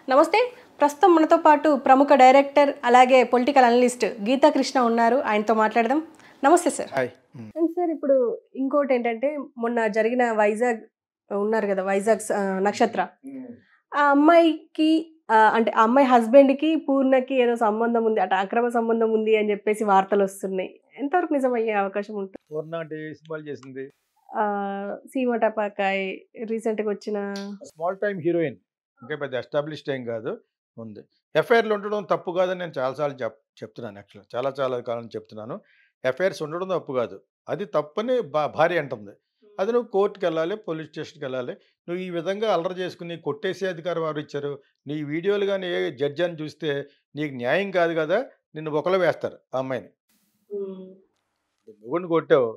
నమస్తే. ప్రస్తుతం మనతో పాటు ప్రముఖ డైరెక్టర్ అలాగే పొలిటికల్ అనలిస్ట్ గీతా కృష్ణ ఉన్నారు. ఆయనతో మాట్లాడదాం. నమస్తే సార్. హాయ్. అండ్ సార్ ఇప్పుడు ఇంకోటేంటంటే మొన్న జరిగిన వైజాగ్ ఉన్నారు గదా! వైజాగ్ నక్షత్ర. ఆ అమ్మాయికి అంటే ఆ అమ్మాయి హస్బెండ్‌కి, పూర్ణకి ఏదో సంబంధం ఉంది. అటు అక్రమ సంబంధం ఉంది అని జెప్పేసి వార్తలొస్తున్నాయి. ఎంతవరకు నిజమయ్యే అవకాశం ఉంటుంది? పూర్ణ అంటే ఏ సినిమాలు చేసింది? 'సీమ టపాకాయ్' రీసెంట్‌గా వచ్చిన స్మాల్ టైమ్ హీరోయిన్. ఇంకా పెద్ద ఎస్టాబ్లిష్డ్ ఏం కాదు. ఉంది. ఎఫ్ఐఆర్‌లు ఉండడం తప్పు కాదని నేను చాలా సార్లు చెప్తున్నాను యాక్చువల్‌గా. చాలా కాలం చెప్తున్నాను. ఎఫ్ఐఆర్స్ ఉండడం తప్పు కాదు. అది తప్పని భార్య అంటుంది. అది నువ్వు కోర్టుకెళ్ళాలి, పోలీస్ స్టేషన్‌కెళ్ళాలి. నువ్వు ఈ విధంగా అల్లరి చేసుకొని కొట్టేసే అధికారం ఎవరిచ్చారు? నీ వీడియోలు గాని ఏ జడ్జి అని చూస్తే నీకు న్యాయం కాదు కదా! నిన్ను బొక్కలో వేస్తారు ఆ అమ్మాయిని. హ్మ్. మొగుడిని కొట్టావు.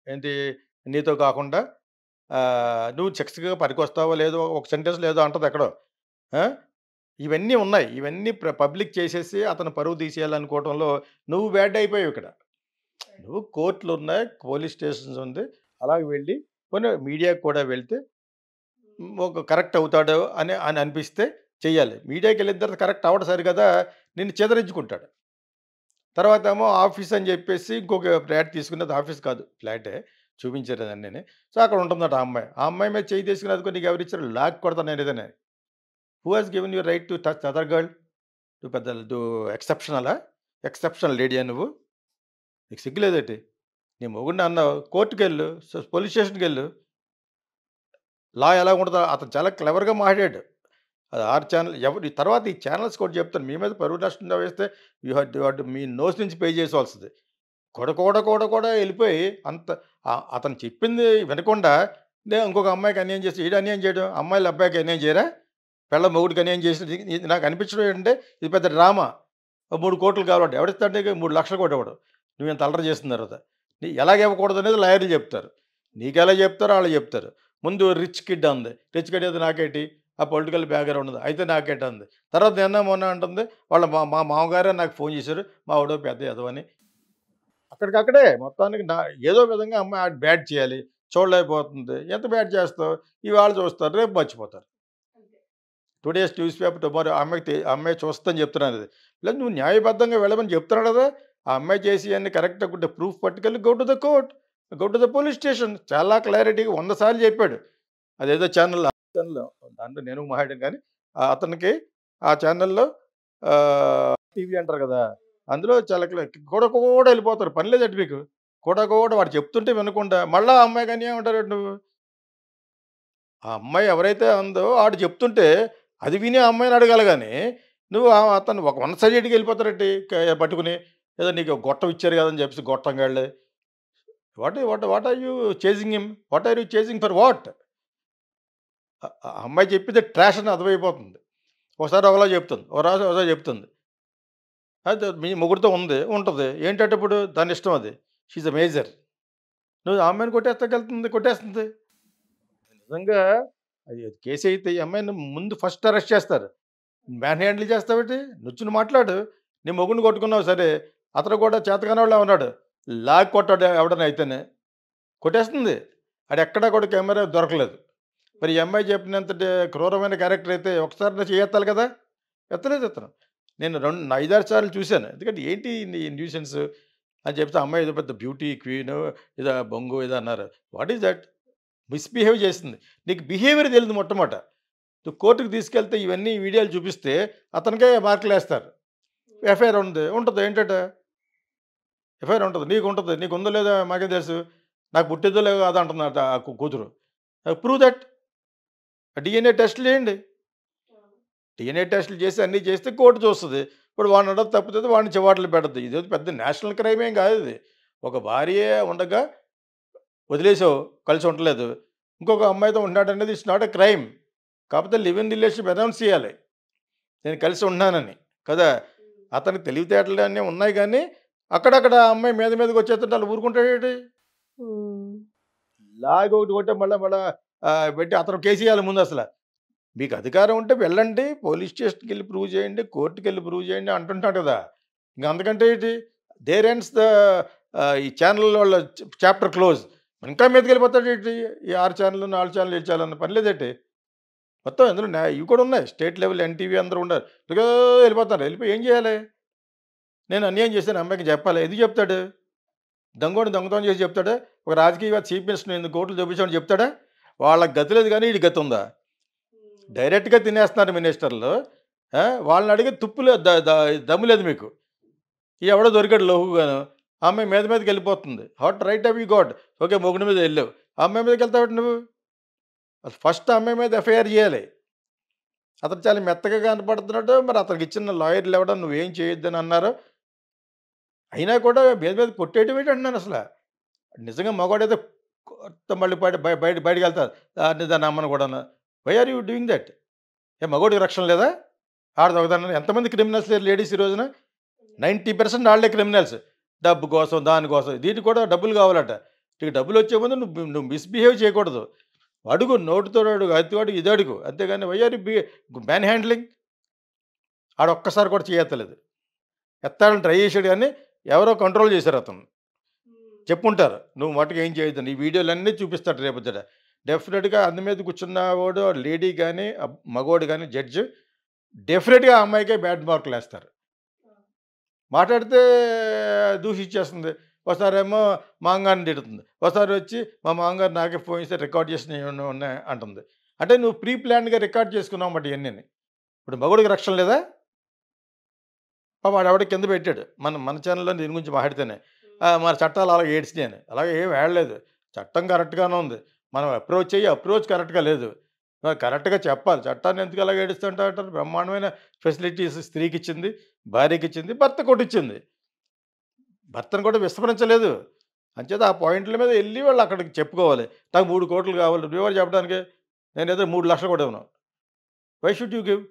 ఏంటి నీతో కాకుండా నువ్వు సెక్స్‌గా పనికొస్తావో లేదో ఒక సెంటెన్స్‌లో ఏదో అంటది ఎక్కడో. ఆ! ఇవన్నీ ఉన్నాయి. ఇవన్నీ పబ్లిక్ చేసేసి అతను పరువు తీసేయాలనుకోవటంలో నువ్వు బ్యాడ్ అయిపోయావు ఇక్కడ. నువ్వు కోర్టులున్నాయి, పోలీస్ స్టేషన్స్ ఉంది. అలాగ వెళ్ళి పోనీ మీడియాకి కూడా వెళ్తే ఒక కరెక్ట్ అవుతాడు అని అని అనిపిస్తే చెయ్యాలి. మీడియాకెళ్ళిన తర్వాత కరెక్ట్ అవ్వడు సరిగదా నిన్ను చెదరించుకుంటాడు. తర్వాతేమో ఆఫీస్ అని చెప్పేసి ఇంకొక ఫ్లాట్ తీసుకున్నది ఆఫీస్ కాదు ఫ్లాటే. చూపించారు అదన్నీని. సో, అక్కడ ఉంటుందట ఆ అమ్మాయి. ఆ అమ్మాయి మీద చెయ్యి తీసుకుని అదిగో నీకు ఎవరిచ్చారు? లాగి కొడతాను నేను ఏదైనా. Who has given you right to touch other girl? నువ్వు పెద్ద ఎక్సెప్షనలా? ఎక్సెప్షనల్ లేడీయా నువ్వు? నీకు సిగ్గులేదేటి? నీ మొగుడిని అన్నావు కోర్టుకెళ్ళు, పోలీస్ స్టేషన్‌కెళ్ళు. లా ఎలా ఉంటదో అతను చాలా క్లెవర్‌గా మాట్లాడాడు. అది 6 ఛానల్ ఎవరు తర్వాత ఈ ఛానల్స్ కూడా చెప్తాను. మీ మీద పరువు నష్టం వేస్తే యూ హాడ్ మీ నోస్ నుంచి పే చేసేవాల్సింది. కూడా ఎళ్ళిపోయి అంత అతను చెప్పింది వినకుండా ఇంకొక అమ్మాయికి అన్యాయం చేసి ఈడు అన్యాయం చేయడం. అమ్మాయిలు అబ్బాయికి అన్యాయం చేయరా? పెళ్ళాం మొగుడికి అన్యాయం చేసి ఇది నాకు అనిపించడం ఏంటంటే ఇది పెద్ద డ్రామా. ఓ 3,00,00,000 కావాలంట. ఎవడిస్తాడు నీకు? 3,00,000 కూడా ఇవ్వడు. నువ్వింత అల్లరి చేసిన తర్వాత. ఎలాగ ఇవ్వకూడదనేది లాయర్లు చెప్తారు. నీకెలా చెప్తారో ఆళ్ళు చెప్తారు. ముందు రిచ్ కిడ్ అంది. రిచ్ కిడ్ అయితే నాకేటి? ఆ పొలిటికల్ బ్యాక్‌గ్రౌండ్ ఉంది. అయితే నాకేటి అంది. తర్వాత నిన్న మొన్న అంటుంది వాళ్ళ మా మా మామగారే నాకు ఫోన్ చేశారు. మావోడు పెద్ద ఎదవని. అక్కడికక్కడే మొత్తానికి ఏదో విధంగా అమ్మాయి బ్యాడ్ చేయాలి. చూడలేకపోతుంది. ఎంత బ్యాడ్ చేస్తావు? ఇవాళ చూస్తారు. రేపు మర్చిపోతారు. టుడేస్ న్యూస్ పేపర్ టుమారో ఆ అమ్మాయి చూస్తదని చెప్తున్నాను అది. లేదు నువ్వు న్యాయబద్ధంగా వెళ్ళమని చెప్తున్నాడు కదా! ఆ అమ్మాయి చేసియన్నీ కరెక్ట్‌గా ఉంటే ప్రూఫ్ పట్టుకెళ్ళి go to the court. Go to the police station. చాలా క్లారిటీగా 100 సార్లు చెప్పాడు. అదేదో ఛానెల్‌లో దాంట్లో నేను మాట్లాడాను కానీ అతనికి ఆ ఛానెల్‌లో టీవీ అంటారు కదా! అందులో చాలా కూడా వెళ్ళిపోతారు. పని లేదండి మీకు. కూడా వాడు చెప్తుంటే వినకుండా మళ్ళా ఆ అమ్మాయికి అన్యాయం అంటారేంటి నువ్వు? ఆ అమ్మాయి ఎవరైతే అందో ఆడు చెప్తుంటే అది విని ఆ అమ్మాయిని అడగాలి గానీ, నువ్వు అతను ఒక వన్ సైడెడ్‌గా వెళ్ళిపోతారేంటి పట్టుకుని. ఏదో నీకు గొట్టం ఇచ్చారు కదా! అని చెప్పేసి గొట్టంగాళ్ళే. వాట్ ఆర్ యూ చేసింగ్ హిమ్? వాట్ ఆర్ యూ చేసింగ్ ఫర్ వాట్? ఆ అమ్మాయి చెప్పింది ట్రాష్ అని అర్థమైపోతుంది. ఒకసారి ఒకలా చెప్తుంది. ఒకసారి చెప్తుంది. అయితే మీ మొగుడితో ఉంది. ఉంటది. ఏంటంటే ఇప్పుడు దాని ఇష్టం అది. She is a major. నువ్వు ఆ అమ్మాయిని కొట్టేస్తుంది. నిజంగా అది కేసయితే ఈ అమ్మాయిని ముందు ఫస్ట్ అరెస్ట్ చేస్తారు. మ్యాన్ హ్యాండిల్ చేస్తావేంటి? నుంచొని మాట్లాడు. నీ మొగుడిని కొట్టుకున్నావు సరే. అతను కూడా చేతకానోడులా ఉన్నాడు. లాగి కొట్టాడు ఎవడన్నా అయితేనే. కొట్టేస్తుంది. ఆడెక్కడా కూడా కెమెరా దొరకలేదు. మరి ఈ అమ్మాయి చెప్పినంత క్రూరమైన క్యారెక్టర్ అయితే ఒకసారి చేయెత్తాలి కదా! ఎత్తలేదు ఇతను. నేను 5, 6 సార్లు చూసాను. ఎందుకంటే ఏంటి ఈ న్యూసెన్స్ అని చెప్తే అమ్మాయి ఏదో పెద్ద బ్యూటీ క్వీను ఏదో బొంగు ఏదో అన్నారు. What is that? మిస్‌బిహేవ్ చేసింది. నీకు బిహేవియర్ తెలీదు మొట్టమొదట. నువ్వు కోర్ట్‌కి తీసుకెళ్తే ఇవన్నీ వీడియోలు చూపిస్తే అతనికే మార్కులేస్తారు. ఎఫ్ఐఆర్ ఉంది. ఉంటది. ఏంటట? ఎఫ్ఐఆర్ ఉంటది. నీకుంటది. నీకుందో లేదో మాకేం తెలుసు. నాకు పుట్టిద్దో లేదో కాదో అంటుందట ఆ కూతురు. Prove that. డీఎన్ఏ టెస్ట్‌లు చేయండి. డీఎన్ఏ టెస్ట్‌లు చేసి అన్నీ చేస్తే కోర్టు చూస్తది. ఇప్పుడు వాడిని అడగ తప్పుతుంది వాడిని చివాట్లు పెడద్ది. ఇదేదో పెద్ద నేషనల్ క్రైమ్ ఏం కాదు ఇది. ఒక భార్యే ఉండగా వదిలేసావు. కలిసి ఉండలేదు. ఇంకొక అమ్మాయితో ఉంటున్నాడనేది ఇట్స్ నాట్ ఎ క్రైమ్. కాకపోతే లివ్ ఇన్ రిలేషన్‌షిప్ అనౌన్స్ చేయాలి. నేను కలిసి ఉంటున్నానని. కదా! అతనికి తెలివితేటలు అన్నీ ఉన్నాయి గానీ, అక్కడక్కడ ఆ అమ్మాయి మీదకొచ్చేస్తుంటే ఆళ్ళు ఊరుకుంటాడేటి? హ్మ్. లాగి ఒకటి కొట్టే మళ్ళా పెట్టి అతను కేసేయాలి ముందసల. మీకు అధికారం ఉంటే వెళ్ళండి. పోలీస్ స్టేషన్‌కెళ్ళి ప్రూవ్ చేయండి. కోర్ట్‌కెళ్ళి ప్రూవ్ చేయండి అంటుంటాడు కదా! ఇంక అంతకంటే ఏంటి? దేర్ ఎండ్స్ ద ఈ ఛానల్ వాళ్ళ చాప్టర్ క్లోజ్. ఇంకా మీదకెళ్ళిపోతాడేంటి? ఈ 6 ఛానెల్లు, 4 ఛానెల్లు ఇచ్చాలన్న పని లేదేటి? మొత్తం అందులో ఇవి కూడా ఉన్నాయి. స్టేట్ లెవెల్ ఎన్టీవీ అందరూ ఉన్నారు. ఇదిగో వెళ్ళిపోతారు. వెళ్ళిపోయి ఏం చేయాలి? నేను అన్యాయం చేశాను అమ్మాయికి చెప్పాలి. ఎందుకు చెప్తాడు? దొంగతనం చేసి చెప్తాడా? ఒక రాజకీయవేత్త చీఫ్ మినిస్టర్‌ని 8 కోట్లు దొబ్బేసామని చెప్తాడా? వాళ్ళకి గతి లేదు గానీ ఈడికి గతి ఉందా? డైరెక్ట్‌గా తినేస్తున్నారు మినిస్టర్లు. వాళ్ళని అడిగి తుప్పు లేదు, దమ్ము లేదు మీకు. ఎవడో దొరికాడు లోకుగాను. ఆ అమ్మాయి మీదకి వెళ్ళిపోతుంది. What right have you got? Okay, మొగుడి మీద వెళ్ళావు. ఆ అమ్మాయి మీదకి వెళ్తావేంటి నువ్వు? అసలు ఫస్ట్ ఆ అమ్మాయి మీద ఎఫ్ఐఆర్ చేయాలి. అతను చాలా మెత్తగా కనపడుతున్నాడు. మరి అతనికి ఇచ్చిన లాయర్లు ఎవడో నువ్వేం చేయొద్దని అన్నారు. అయినా కూడా మీద కొట్టేయడం ఏంటంటున్నాను అసలు. నిజంగా మగవాడైతే మళ్ళీ బయటకెళ్తారు. దాన్ని అమ్మను కూడాను. Why are you doing that? మగవాడికి రక్షణ లేదా? ఆడ దొంగతనం ఎంతమంది క్రిమినల్స్ లేరు లేడీస్ ఈ రోజున? 90% వాళ్ళే క్రిమినల్స్. డబ్బు కోసం, దానికోసం. దీనికి కూడా డబ్బులు కావాలట. నీకు డబ్బులు వచ్చే ముందు నువ్వు మిస్‌బిహేవ్ చేయకూడదు. అడుగు, నోటితో అడుగు, అడుగు, ఇది అడుగు. అంతేగాని why are you man handling? ఆడొక్కసారి కూడా చేయెత్తలేదు. ఎత్తాలని ట్రై చేసాడు కానీ ఎవరో కంట్రోల్ చేశారు అతను. చెప్పుంటారు. నువ్వు మట్టుకు ఏం చేయొద్దని. ఈ వీడియోలన్నీ చూపిస్తాడు రేపొద్దుట. డెఫినెట్‌గా అందు మీద కూర్చున్నవాడు లేడీ గానీ, మగోడు గానీ జడ్జ్ డెఫినెట్‌గా ఆ అమ్మాయికే బ్యాడ్ మార్కులేస్తారు. మాట్లాడితే దూషించేస్తుంది. ఒకసారేమో మామగారిని తిడుతుంది. ఒకసారి వచ్చి మా మామగారు నాకే ఫోన్ చేసి రికార్డ్ చేసినవి ఏమన్నా ఉన్నాయి అంటుంది. అంటే నువ్వు ప్రీ ప్లాన్డ్‌గా రికార్డ్ చేసుకున్నావు అన్నమాట ఇయన్నీని. ఇప్పుడు మగోడికి రక్షణ లేదా? పాపం వాడెవడో కింద పెట్టాడు. మన ఛానల్‌లో దీని గురించి మాట్లాడితేనే. మన చట్టాలు అలాగే ఏడ్చినాయని. అలాగే ఏమి ఏడలేదు. చట్టం కరెక్ట్‌గానే ఉంది. మనం అప్రోచ్ కరెక్ట్‌గా లేదు. కరెక్ట్‌గా చెప్పాలి. చట్టాన్ని ఎందుకు అలాగ ఏడుస్తుంటా అంటారు? బ్రహ్మాండమైన ఫెసిలిటీస్ స్త్రీకిచ్చింది, భార్యకిచ్చింది, భర్త కొట్టిచ్చింది. భర్తను కూడా విస్మరించలేదు. అంచేత ఆ పాయింట్ల మీద ఎళ్లి వాళ్ళు అక్కడికి చెప్పుకోవాలి. నాకు 3,00,00,000 కావాలి. నువ్వెవరు చెప్పడానికి? నేనేదో 3,00,000 కూడా ఇవ్వను. Why should you give?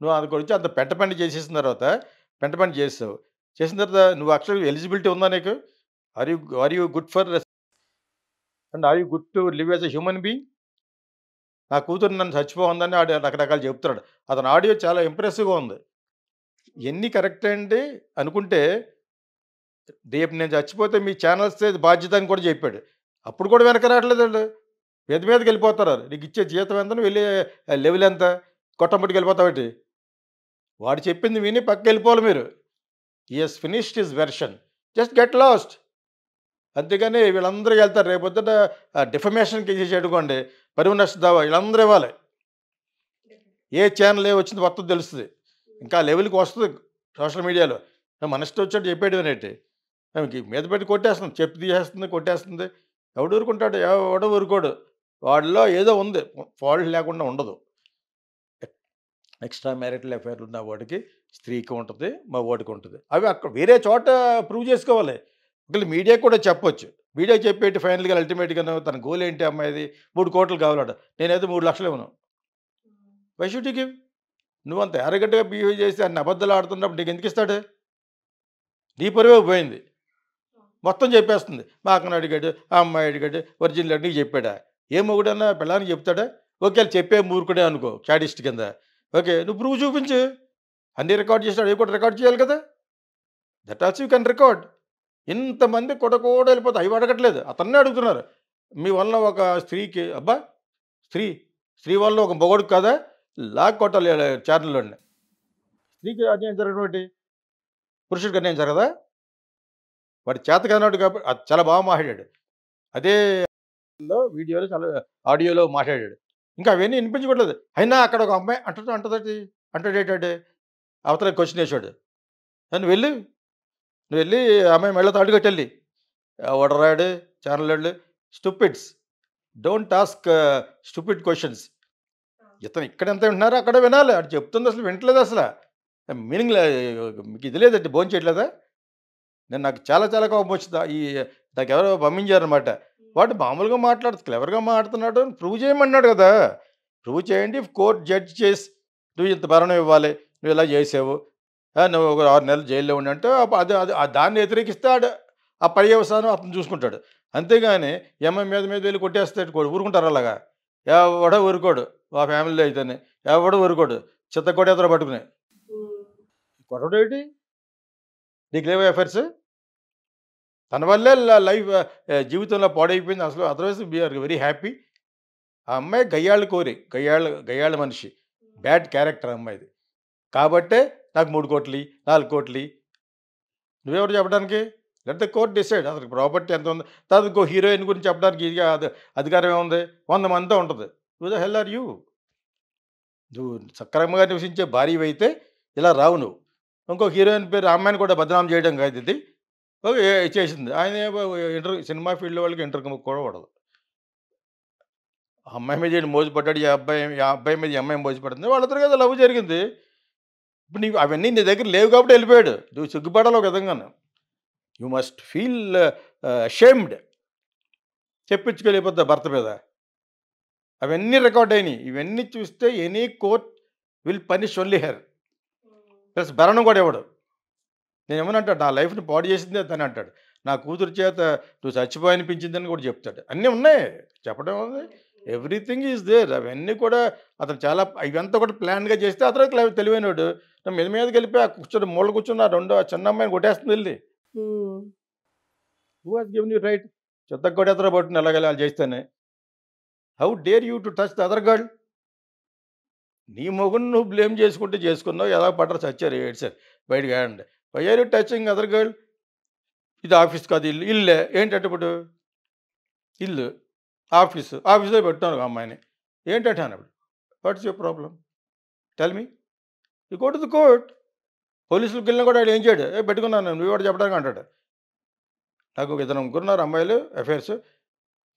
నువ్వు అది గురించి అంత పెంట పని చేసేసిన తర్వాత పెంట పని చేసావు. చేసిన తర్వాత నువ్వు యాక్చువల్‌గా ఎలిజిబిలిటీ ఉందా నీకు? Are you good for and are you good to live as a human being? నా కూతురు నన్ను చచ్చిపోవందని ఆడు రకరకాలు చెప్తున్నాడు. అతని ఆడియో చాలా ఇంప్రెసివ్‌గా ఉంది. ఇయన్నీ కరెక్టే అండి అనుకుంటే, రేపు నేను చచ్చిపోతే మీ ఛానల్స్‌దే బాధ్యత అని కూడా చెప్పాడు. అప్పుడు కూడా వెనక రావట్లేదండి. మీదకెళ్ళిపోతారు. నీకిచ్చే జీతం ఎంత? నువ్వు వెళ్ళే లెవెల్ ఎంత? కొట్టంబట్టుకు వెళ్ళిపోతావేంటి? వాడు చెప్పింది విని పక్కకెళ్ళిపోవాలి మీరు. He has finished his version. Just get lost. అంతేగాని వీళ్ళందరూ వెళ్తారు. రేపొద్దుట డిఫమేషన్ కేసేసి అనుకోండి, పరువు నష్ట దావా వీళ్ళందరూ ఇవ్వాలి. ఏ ఛానల్ వచ్చింది మొత్తం తెలుస్తుంది. ఇంకా లెవెల్‌కి వస్తది సోషల్ మీడియాలో. మన ఇష్టం వచ్చినట్టు చెప్పేయడం అనేటి. ఆమెకి మీద పెట్టి కొట్టేస్తుంది. చెప్పు తీసేస్తుంది, కొట్టేస్తుంది. ఎవడు ఊరుకుంటాడు? ఎవడు ఊరుకోడు. వాడిలో ఏదో ఉంది. ఫాల్ట్ లేకుండా ఉండదు. ఎక్స్ట్రా మ్యారిటల్ అఫైర్ ఉన్న వాడికి స్త్రీకి ఉంటుంది, మగవాడికి ఉంటుంది. అవి అక్కడ వేరే చోట ప్రూవ్ చేసుకోవాలి. ఒకవేళ మీడియాకి కూడా చెప్పొచ్చు. మీడియాకి చెప్పేటి ఫైనల్‌గా అల్టిమేట్‌గాను తన గోల్ ఏంటి అమ్మాయిది? 3,00,00,000 కావాలట. నేనైతే 3,00,000 ఇవ్వను. Why should you give? నువ్వంత యారగెంట్‌గా బిహేవ్ చేసి అన్ని అబద్ధాలు ఆడుతున్నప్పుడు నీకెందుకు ఇస్తాడు? నీ పరువే పోయింది. మొత్తం చెప్పేస్తుంది. మా అక్కని అడిగాడు, ఆ అమ్మాయి అడిగాడు, ఒరిజినల్ నీకు చెప్పాడా? ఏ మొగుడన్నా పెళ్ళానికి చెప్తాడా? ఓకే, చెప్పే మూర్ఖుడే అనుకో, శాడిస్ట్ కింద. ఓకే, నువ్వు ప్రూవ్ చూపించు. అన్నీ రికార్డ్ చేసినాడు, అవి కూడా రికార్డ్ చేయాలి కదా! That also you can record. ఇంతమంది కూడా వెళ్ళిపోతే అవి అడగట్లేదు. అతన్నే అడుగుతున్నారు. మీ వలన ఒక స్త్రీకి అబ్బా! స్త్రీ స్త్రీ వల్ల ఒక మొగుడికి కదా లాగ్ కొట్టాలి ఛానల్లోని. స్త్రీకి అన్యాయం జరగడం ఏంటి? పురుషుడికి అన్యాయం జరగదా? వాడు చేత కానోడు కాబట్టి అది చాలా బాగా మాట్లాడాడు. అదే వీడియోలో చాలా ఆడియోలో మాట్లాడాడు. ఇంకా అవన్నీ వినిపించట్లేదు. అయినా అక్కడ ఒక అమ్మాయి అంటదటి అంటాడేంటంటే అవతల క్వశ్చన్ వేసాడు. నువ్వు వెళ్ళి ఆ అమ్మాయి మెళ్ళతో అడుగట్టెళ్ళి ఎవడరాడు channel stupids don't ask stupid questions. ఇతను ఇక్కడ ఎంత వింటున్నారో అక్కడ వినాలి. అటు చెప్తుంది అసలు వింటలేదు అసలు. మీనింగ్ మీకు ఇది లేదండి, భోజనం చేయట్లేదా? నాకు చాలా చాలా కోపం వచ్చింది. నాకు ఎవరో పంపించారనమాట. వాడు మామూలుగా క్లెవర్‌గా మాట్లాడుతున్నాడు అని ప్రూవ్ చేయమన్నాడు కదా! ప్రూవ్ చేయండి. కోర్ట్ జడ్జ్ చేసి నువ్వు ఇంత భరణం ఇవ్వాలి. నువ్వు ఇలా చేసావు. నువ్వు ఒక 6 నెలలు జైల్‌లో ఉండు అంటే అది అది దాన్ని వ్యతిరేకిస్తే ఆ పర్యవసానం అతను చూసుకుంటాడు. అంతేగాని మీద వెళ్లి కొట్టేస్తే ఊరుకుంటారా అలాగా? ఎవడో ఊరుకోడు. మా ఫ్యామిలీలో అయితేనే. ఎవడు ఊరుకోడు. చిత్తకొట్టేతలో పట్టుకుని. కొట్టడేంటి? నీకు లేవా ఎఫైర్స్? తన వల్లే లైఫ్ జీవితంలో పాడైపోయింది. అసలు otherwise we are very happy. ఆ అమ్మాయి గయ్యాళి కోరి, గయ్యాళి మనిషి. బ్యాడ్ క్యారెక్టర్ అమ్మాయిది. కాబట్టే నాకు 3 కోట్లు, 4 కోట్లు నువ్వెవరు చెప్పడానికి? Let the court decide. అతనికి ప్రాపర్టీ ఎంత ఉంది? తర్వాత ఇంకో హీరోయిన్ గురించి చెప్పడానికి ఇది అధికారం ఏముంది? 100 మందితో ఉంటది. Who the hell are you? నువ్వు సక్రమంగా నివసించే భార్యవైతే ఇలా రావు నువ్వు. ఇంకో హీరోయిన్ పేరు ఆ అమ్మాయిని కూడా బదనాం చేయడం కాదు ఇది. ఓకే చేసింది. ఆయన ఏమో సినిమా ఫీల్డ్ వాళ్ళకి ఇంటర్వ్యూ కూడా పడదు. ఆ అమ్మాయి మీద ఈయన మోజుపడ్డాడు. ఈ అబ్బాయి మీద ఈ అమ్మాయి మోజుపడుతుంది. వాళ్ళిద్దరి కదా లవ్ జరిగింది. ఇప్పుడు నీవు అవన్నీ నీ దగ్గర లేవు కాబట్టి వెళ్ళిపోయాడు. నువ్వు సిగ్గుపడాలి ఒక విధంగాను. You must feel ashamed. చెప్పించుకెళ్ళిపోద్ది భర్త మీద. అవన్నీ రికార్డ్ అయినాయి. ఇవన్నీ చూస్తే any court will punish only her. Plus భరణం కూడా ఇవ్వడు. నేనేమనంటాడు, నా లైఫ్ని పాడు చేసిందే తను అంటాడు. నా కూతురు చేత నువ్వు చచ్చిపోయి అనిపించిందని కూడా చెప్తాడు. అన్నీ ఉన్నాయి, చెప్పడం ఉంది. Everything is there. అవన్నీ కూడా అతను చాలా ఇవంతా కూడా ప్లాన్గా చేస్తే అతను తెలివైనవాడు. మీద మీదకి వెళ్ళిపోయి ఆ మూల కూర్చున్న ఆ చిన్న అమ్మాయిని కొట్టేస్తుంది వెళ్ళి. Who has given you right? చెత్త కొట్టేత్తరా పట్టుకుని ఎలాగెలా చేస్తేనే. How dare you to touch the other girl? నీ మొగుడు నువ్వు బ్లేమ్ చేసుకుంటే చేసుకున్నావు, ఎలా పడ్డరు చచ్చారు ఏడ్చారు బయటకు ఆడండి. Why are you touching other girl? ఇది ఆఫీస్ కాదు, ఇల్లే ఏంటంటే ఇప్పుడు ఇల్లు ఆఫీస్లో పెట్టాను అమ్మాయిని ఏంటంటే అన్నప్పుడు what's your problem? Tell me. You go to the court. పోలీసులకు వెళ్ళినా కూడా ఆయన ఏం చేయడు, పెట్టుకున్నాను నువ్వు కూడా చెప్పడానికి అంటాడు. నాకు 2 ముగ్గురున్నారు అమ్మాయిలు affairs.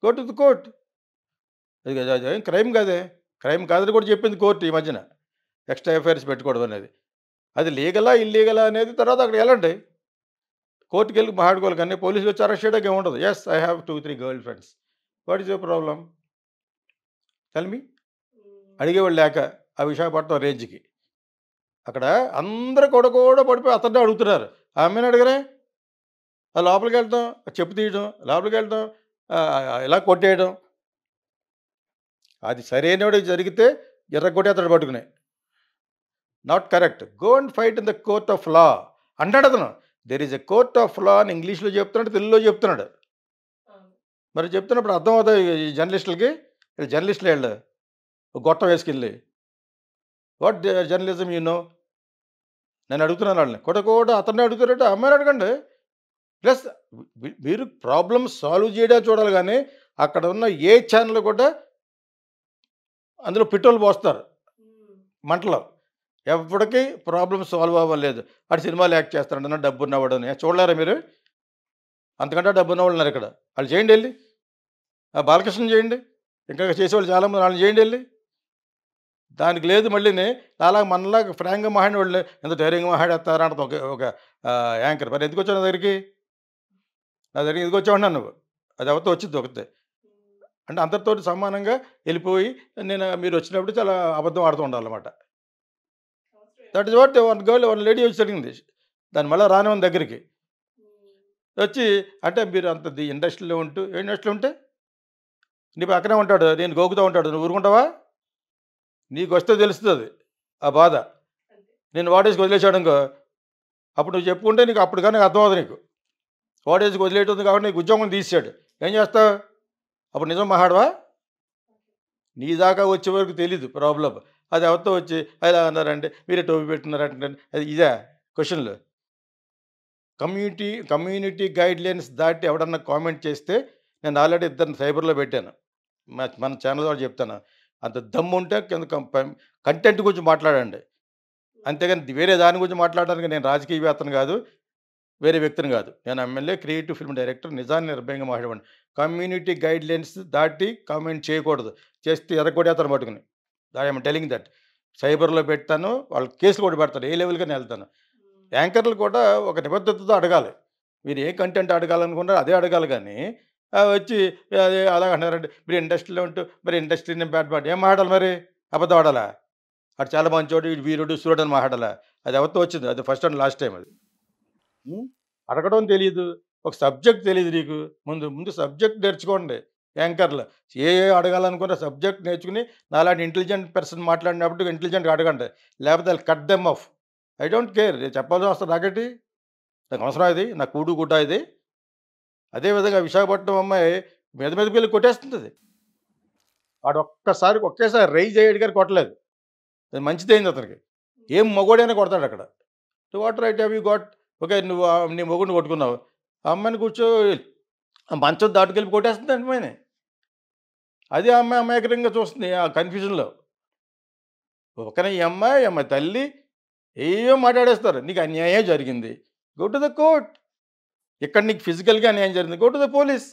Go to the court. అది క్రైమ్ కాదే. క్రైమ్ కాదని కూడా చెప్పింది కోర్టు ఈ మధ్యన. ఎక్స్ట్రా అఫైర్స్ పెట్టుకోవడం అనేది అది లీగలా ఇల్లీగలా అనేది తర్వాత అక్కడ వెళ్ళండి, కోర్టుకి వెళ్ళి మాట్లాడుకోవాలి. కానీ పోలీసులు వచ్చి అరెస్ట్ చేయడానికి ఏముండదు. Yes I have 2-3 girlfriends. What is your problem? Tell me. అడిగేవాళ్ళు లేక ఆ విశాఖపట్నం రేంజ్కి అక్కడ అందరూ కూడా పడిపోయి అతన్ని అడుగుతున్నారు. ఆ అమ్మాయిని అడగరే. ఆ లోపలికి వెళ్తాం, చెప్పు తీయడం, లోపలికి వెళ్తాం, ఇలా కొట్టేయడం. అది సరైనవాడు జరిగితే ఎర్రగొట్టేస్తాడు పట్టుకుని. Not correct. Go and fight in the court of law అంటాడు అతను. There is a court of law అని ఇంగ్లీష్లో చెప్తున్నాడు, తెలుగులో చెప్తున్నాడు. మరి చెప్తున్నప్పుడు అర్థం అవుతాయి ఈ జర్నలిస్టులకి. జర్నలిస్టులు వెళ్ళు గొట్టం వేసుకెళ్ళి వాట్ జర్నలిజం నో. నేను అడుగుతున్నాను వాళ్ళని. కూడా అతన్ని అడుగుతారంటే అమ్మాయిని అడగండి. ప్లస్ మీరు ప్రాబ్లమ్ సాల్వ్ చేయడానికి చూడాలి. కానీ అక్కడ ఉన్న ఏ ఛానల్ కూడా అందులో పెట్రోల్ పోస్తారు మంటలో. ఎవరికి ప్రాబ్లమ్ సాల్వ్ అవ్వలేదు. అటు సినిమాలు యాక్ట్ చేస్తారంటే డబ్బు ఉన్నవాడు అని చూడలేరా మీరు? అంతకంటే డబ్బు ఉన్నవాళ్ళు ఉన్నారు ఇక్కడ. వాళ్ళు చేయండి వెళ్ళి. బాలకృష్ణ చేయండి, ఇంకా చేసేవాళ్ళు చాలామంది వాళ్ళని చేయండి వెళ్ళి. దానికి లేదు మళ్ళీని అలాగ మనలాగా ఫ్రాంక్గా మాట్లాడిన వాళ్ళు ఎంత ధైర్యంగా మాట్లాడేస్తారా అంటది ఒక యాంకర్. మరి ఎందుకు వచ్చావు నా దగ్గరికి? నా దగ్గరికి ఎందుకు వచ్చావు నువ్వు? అది ఎవరితో వచ్చింది ఒకతే అంటే అందరితో సమానంగా వెళ్ళిపోయి మీరు వచ్చినప్పుడు చాలా అబద్ధం ఆడుతూ ఉండాలన్నమాట. That is what one lady వచ్చి జరిగింది. దాని మళ్ళీ రానే ఉంది దగ్గరికి వచ్చి. అంటే మీరు అంత ఇండస్ట్రీలో ఉంటే నీ పక్కనే ఉంటాడు, నేను గోకుతూ ఉంటాడు, నువ్వు ఊరుకుంటావా? నీకు వస్తే తెలుస్తుంది ఆ బాధ. నేను వాడేసి వదిలేసాడు ఇంకో అప్పుడు నువ్వు చెప్పుకుంటే నీకు అప్పుడు కానీ అర్థం అవుతుంది. నీకు వాడేసి వదిలేటుంది కాబట్టి నీకు ఉద్యోగం తీసాడు, ఏం చేస్తావు? అప్పుడు నిజం మాట్లాడవా? నీ దాకా వచ్చే వరకు తెలీదు ప్రాబ్లం. అది ఎవరితో వచ్చి అలా అన్నారంటే మీరే టోపీ పెట్టున్నారంటే అది ఇదే క్వశ్చన్లు. కమ్యూనిటీ గైడ్లైన్స్ దాటి ఎవడన్నా కామెంట్ చేస్తే నేను ఆల్రెడీ 2 సైబర్లో పెట్టాను. మన ఛానల్ ద్వారా చెప్తాను. అంత దమ్ము ఉంటే కింద కంటెంట్ గురించి మాట్లాడండి, అంతేగాని వేరే దాని గురించి మాట్లాడడానికి నేను రాజకీయవేత్తను కాదు, వేరే వ్యక్తిని కాదు. నేను ఎమ్మెల్యే, క్రియేటివ్ ఫిల్మ్ డైరెక్టర్. నిజాన్ని నిర్భయంగా మాట్లాడండి. కమ్యూనిటీ గైడ్లైన్స్ దాటి కామెంట్ చేయకూడదు. చేస్తే ఎర్రగొట్టేస్తాను పట్టుకుని. I'm telling that. సైబర్లో పెడతాను, వాళ్ళు కేసులు కూడా పెడతాను, ఏ లెవెల్గానే వెళ్తాను. యాంకర్లు కూడా ఒక నిబద్ధతతో అడగాలి. మీరు ఏ కంటెంట్ అడగాలనుకుంటారో అదే అడగాలి. కానీ వచ్చి అదే అలా అంటున్నారంటే మీరు ఇండస్ట్రీలో మరి ఇండస్ట్రీని బ్యాడ్ ఏం మాట్లాడాలి? మరి అబద్ధం ఆడాలా? అటు చాలా మంచోడు, ఇటు వీరుడు సూర్యుడు అని మాట్లాడాలా? అది ఎవరితో వచ్చింది? అది ఫస్ట్ అండ్ లాస్ట్ టైం. అది అడగడం తెలియదు, ఒక సబ్జెక్ట్ తెలియదు నీకు. ముందు సబ్జెక్ట్ నేర్చుకోండి యాంకర్లు. ఏ అడగాలనుకున్న సబ్జెక్ట్ నేర్చుకుని నాలాంటి ఇంటెలిజెంట్ పర్సన్ మాట్లాడినప్పుడు ఇంటెలిజెంట్గా అడగండి, లేకపోతే cut them of. I don't care. చెప్పాల్సి వస్తుంది నాకేంటి, నాకు అవసరం ఇది, నా కూడు గుడ్డ ఇది. అదేవిధంగా విశాఖపట్నం అమ్మాయి మీద వెళ్ళి కొట్టేస్తుంది. వాడు ఒకేసారి రైజ్ అయ్యాడు గారు కొట్టలేదు. అది మంచిదైంది అతనికి. ఏం మగోడైనా కొడతాడు అక్కడ. What right have you got? Okay, నువ్వు నీ మొగుడిని కొట్టుకున్నావు. ఆ అమ్మాయిని ఆ మంచం దాటుకెళ్ళి కొట్టేస్తుంది అమ్మాయిని. అది ఆ అమ్మాయి అమాయకంగా చూస్తుంది ఆ కన్ఫ్యూజన్లో. ఒకనే ఈ అమ్మాయి తల్లి ఏయో మాట్లాడేస్తారు. నీకు అన్యాయం జరిగింది, గో టు ద కోర్ట్. ఇక్కడ నీకు ఫిజికల్గా అన్యాయం జరిగింది, గో టు ద పోలీస్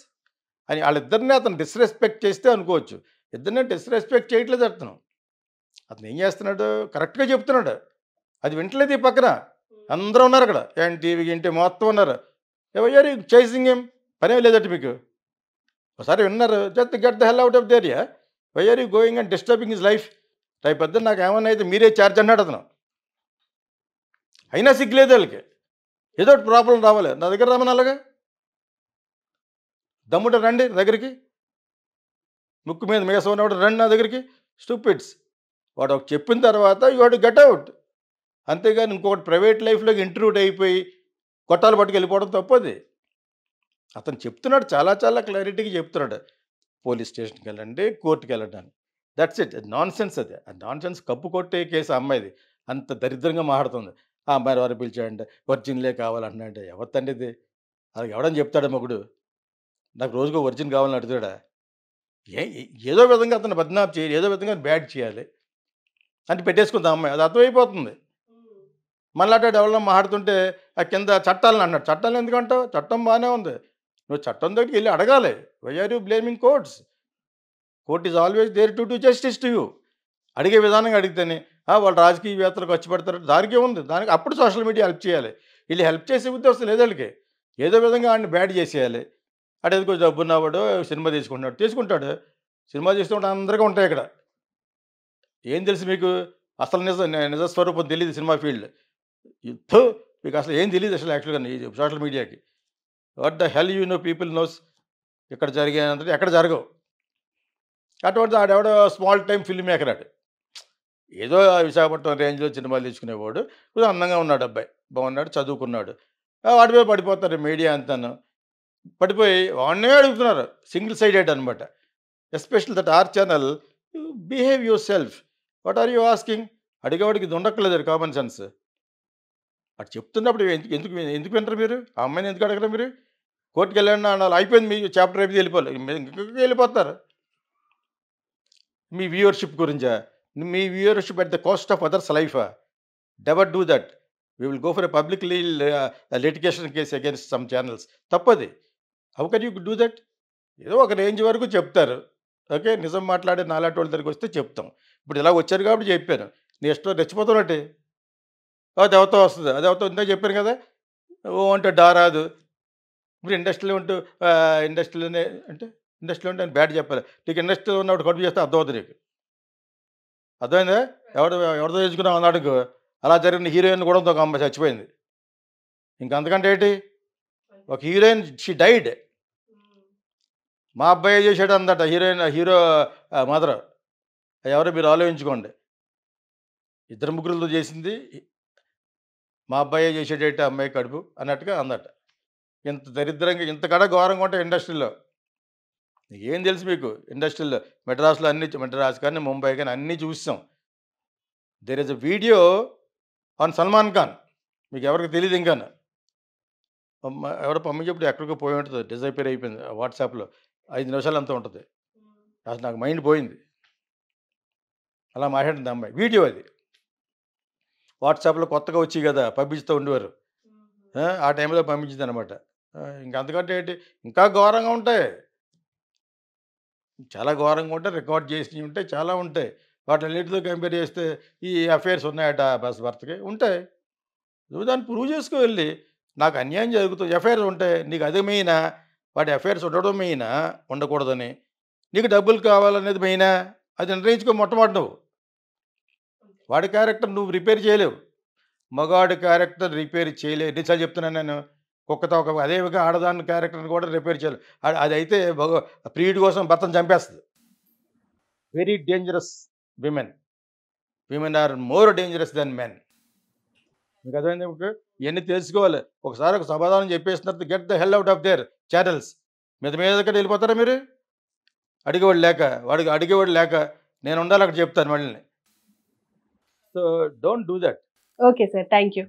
అని వాళ్ళిద్దరిని అతను డిస్రెస్పెక్ట్ చేస్తే అనుకోవచ్చు. ఇద్దరిని డిస్రెస్పెక్ట్ చేయట్లేదు అతను. అతను ఏం చేస్తున్నాడు, కరెక్ట్గా చెప్తున్నాడు. అది వింటలేదు ఈ పక్కన. అందరూ ఉన్నారు అక్కడ, టీవీ గింటి మొత్తం ఉన్నారు. ఎవరు చేసింగ్ ఏం పనే లేదట మీకు? ఒకసారి విన్నారు, just get the hell out of the area. Why are you going and disturbing his life? రేపు పొద్దున్న నాకు ఏమన్నా అయితే మీరే ఛార్జ్ అన్నాడు అతను. అయినా సిగ్గులేదు వాళ్ళకి. ఏదో ఒకటి ప్రాబ్లం రావాలి, నా దగ్గర రమ్మని అలాగా దమ్ముట రండి దగ్గరికి. ముక్కు మీద మీసం ఉన్నవాడు రండి నా దగ్గరికి. స్టూపిడ్స్. వాడు ఒక చెప్పిన తర్వాత you have to get out. అంతేగాని ఇంకొకటి ప్రైవేట్ లైఫ్లోకి ఇంట్రూడ్ అయిపోయి కొట్టాలు పట్టుకు వెళ్ళిపోవడం తప్పది. అతను చెప్తున్నాడు, చాలా చాలా క్లారిటీగా చెప్తున్నాడు. పోలీస్ స్టేషన్కి వెళ్ళండి, కోర్టుకి వెళ్ళండి. That's it. నాన్ సెన్స్ అది. ఆ నాన్ సెన్స్ కప్పు కొట్టే కేసు ఆ అమ్మాయిది. అంత దరిద్రంగా మాట్లాడుతుంది. ఆ అమ్మాయి వారు పిలిచాడంటే వర్జిన్లే కావాలంటున్నాడంటే ఎవరి తండ్రి ఇది? అది ఎవడని చెప్తాడా మొగుడు? నాకు రోజుకో వర్జిన్ కావాలని అడుగుతాడా? ఏదో విధంగా అతను బద్నాం చేయాలి, ఏదో విధంగా బ్యాడ్ చేయాలి అంటే పెట్టేసుకుంది ఆ అమ్మాయి. అది అర్థమైపోతుంది. మళ్ళీ అటు ఎవరన్నా మాట్లాడుతుంటే ఆ కింద చట్టాలను అన్నాడు. చట్టాలు ఎందుకంటావు? చట్టం బాగానే ఉంది. నువ్వు చట్టం దగ్గరికి వెళ్ళి అడగాలి. Why are you blaming courts? Court is always there to do justice to you. అడిగే విధానంగా అడిగితేనే వాళ్ళు రాజకీయవేత్తలు ఖర్చు పెడతారు, దానికే ఉంది. దానికి అప్పుడు సోషల్ మీడియా హెల్ప్ చేయాలి. వీళ్ళు హెల్ప్ చేసే ఉద్దేశం లేదు వాళ్ళకి. ఏదో విధంగా వాడిని బ్యాడ్ చేసేయాలి. అటు ఎందుకో డబ్బున్నవాడు సినిమా తీసుకుంటాడు. సినిమా తీసుకుంటే అందరికీ ఉంటాయి ఇక్కడ. ఏం తెలుసు మీకు? అసలు నిజస్వరూపం తెలియదు సినిమా ఫీల్డ్. మీకు అసలు ఏం తెలియదు అసలు యాక్చువల్గా ఈ సోషల్ మీడియాకి. What the hell you know people nose. ఇక్కడ జరిగేంత ఎక్కడ జరగవు. అటువంటి ఆడెవడో స్మాల్ టైం ఫిల్మ్ మేకర్ ఆడు. ఏదో విశాఖపట్నం రేంజ్లో సినిమాలు తీసుకునేవాడు. కొంచెం అందంగా ఉన్నాడు అబ్బాయి, బాగున్నాడు, చదువుకున్నాడు. వాడి మీద పడిపోతారు మీడియా అంతాను. పడిపోయి వాడినే అడుగుతున్నారు. సింగిల్ సైడెడ్ అనమాట. Especially that are channel. You behave yourself. What are you asking? అడిగేవాడికి ఇది ఉండక్కర్లేదు కామన్ సెన్స్. అటు చెప్తున్నప్పుడు ఎందుకు ఎందుకు వింటారు మీరు? ఆ అమ్మాయిని ఎందుకు అడగరు మీరు? కోర్టుకి వెళ్ళండి అనాలి. అయిపోయింది, మీ చాప్టర్ అయిపోయి వెళ్ళిపోవాలి. ఇంకొక వెళ్ళిపోతారు. మీ వ్యూవర్షిప్ గురించా? మీ viewership at the cost of others లైఫా? Never do that. We will go for a publicly litigation case against some channels. తప్పది. How can you do that? ఏదో ఒక రేంజ్ వరకు చెప్తారు. ఓకే, నిజం మాట్లాడే నాలాంటి వాళ్ళ దగ్గరికి వస్తే చెప్తాం. ఇప్పుడు ఇలా వచ్చారు కాబట్టి చెప్పాను. నీ ఇష్టం రెచ్చిపోతున్నట్టే. అది ఎవరితో వస్తుంది, అది ఎవరితో ఉందో చెప్పాను కదా. ఓ అంటే రాదు. ఇప్పుడు ఇండస్ట్రీలో ఉంటూ ఇండస్ట్రీలోనే అంటే ఇండస్ట్రీలో ఉంటే బ్యాడ్ చెప్పాలి. నీకు ఇండస్ట్రీలో ఉన్నప్పుడు కడుపు చేస్తే అర్థమవుతుంది నీకు. అర్థమైందా? ఎవరితో తెచ్చుకున్నావు అన్నాడు. అలా జరిగిన హీరోయిన్ కూడా ఒక అమ్మాయి చచ్చిపోయింది. ఇంకంతకంటే ఏంటి? ఒక హీరోయిన్ షీ డైడ్. మా అబ్బాయి చేసాడు అందట హీరో మదర్. ఎవరో మీరు ఆలోచించుకోండి. ఇద్దరు ముగ్గురులతో చేసింది మా అబ్బాయి చేసేటట్టు అమ్మాయి కడుపు అన్నట్టుగా అందట. ఇంత దరిద్రంగా ఇంతకడ ఘోరంగా ఉంటాయి ఇండస్ట్రీలో. ఏం తెలుసు మీకు? ఇండస్ట్రీలో మెడ్రాస్లో మెడ్రాస్ కానీ ముంబై కానీ అన్నీ చూసాం. There is a video on Salman Khan. మీకు ఎవరికి తెలియదు ఇంకా. ఎవరో పంపించేప్పుడు ఎక్కడికో పోయి ఉంటుంది, డిజైపేర్ అయిపోయింది. వాట్సాప్లో 5 నిమిషాలు అంతా ఉంటుంది. అసలు నాకు మైండ్ పోయింది. అలా మాట్లాడింది అమ్మాయి. వీడియో అది వాట్సాప్లో కొత్తగా వచ్చి కదా పంపిస్తూ ఉండేవారు. ఆ టైంలో పంపించింది అనమాట. ఇంకంతకంటే ఏంటి? ఇంకా ఘోరంగా ఉంటాయి, చాలా ఘోరంగా ఉంటాయి. రికార్డ్ చేసినవి ఉంటాయి, చాలా ఉంటాయి. వాటిన్నిటితో కంపేర్ చేస్తే ఈ అఫైర్స్ ఉన్నాయట భర్తకి ఉంటాయి. నువ్వు దాన్ని ప్రూవ్ చేసుకో వెళ్ళి. నాకు అన్యాయం జరుగుతుంది, ఎఫ్ఐఆర్స్ ఉంటాయి. నీకు అది మెయినా? వాటి ఎఫ్ఐఆర్స్ ఉండడం మెయినా, ఉండకూడదని? నీకు డబ్బులు కావాలనేది మెయినా? అది నిర్ణయించుకో మొట్టమొదటి. నువ్వు వాడి క్యారెక్టర్ నువ్వు రిపేర్ చేయలేవు. మగాడి క్యారెక్టర్ రిపేర్ చేయలేవు. ఎన్నిసార్లు చెప్తున్నాను నేను. కుక్కతో ఒక అదేవిధంగా ఆడదాని క్యారెక్టర్ని కూడా రిపేర్ చేయలేవు. అది అయితే ప్రియుడి కోసం భర్తను చంపేస్తుంది. Very dangerous women. Women are more dangerous then men. మీకు అర్థమైంది? ఇవన్నీ తెలుసుకోవాలి. ఒకసారి ఒక సమాధానం చెప్పేసిన తర్వాత get the hell out of their channels. మీదకి వెళ్ళిపోతారా మీరు? అడిగేవాడు లేక అడిగేవాడు లేక నేను ఉండాలి అక్కడ చెప్తాను మళ్ళీ. So don't do that. Okay sir, thank you.